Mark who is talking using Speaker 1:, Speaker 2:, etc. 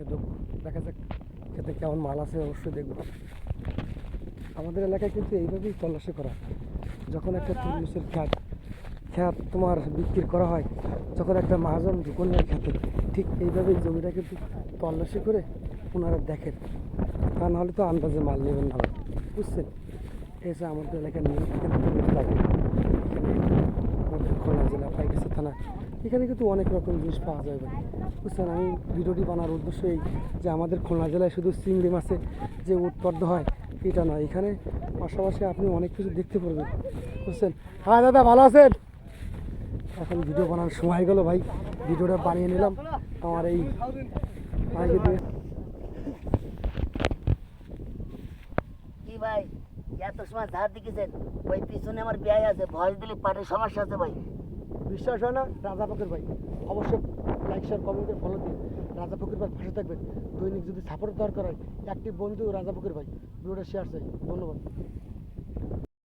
Speaker 1: খেতে ঢুকবো, দেখা যাক খেতে কেমন মাল আছে, অবশ্যই দেখবো। আমাদের এলাকায় কিন্তু এইভাবেই তল্লাশি করা, যখন একটা তরমুজের খ্যাত তোমার বিক্রি করা হয়, যখন একটা মহাজন দোকানের খেতে, ঠিক এইভাবেই জমিটা কিন্তু তল্লাশি করে ওনারা দেখেন, তা নাহলে তো আন্দাজে মাল নেবেন না, বুঝছেন? এসে আমাদের এলাকার নিয়ম এখানে তরমুজ লাগে। এখানে আমাদের খুলনা জেলা পাইকাছি থানা, এখানে কিন্তু অনেক রকম জিনিস পাওয়া যায় ভাই, বুঝছেন? আমি ভিডিওটি বানার উদ্দেশ্য এই যে আমাদের খুলনা জেলায় শুধু চিংড়ি মাছে যে উৎপাদ্য হয় এটা নয়, এখানে পাশাপাশি আপনি অনেক কিছু দেখতে পারবেন, বুঝছেন? হ্যাঁ দাদা, ভালো আছেন? এখন ভিডিও বানানোর সময় গেল ভাই, ভিডিওটা বানিয়ে নিলাম আমার এই ভাইকে দিয়ে।
Speaker 2: কি ভাই এত সময় ধার দিকেছেন? ওই পিছনে আমার বিয়ে আছে, ভয় দিলে পাটের সমস্যা আছে ভাই।
Speaker 1: বিশ্বাস হয় না? রাজা ফকির ভাই, অবশ্যই লাইক শেয়ার কমেন্টে ফলো দিন। রাজা ফকির ভাই পাশে থাকবেন, দৈনিক যদি সাপোর্ট দরকার হয়, অ্যাক্টিভ বন্ধু রাজা ফকির ভাই, ভিডিওটা শেয়ার চাই। ধন্যবাদ।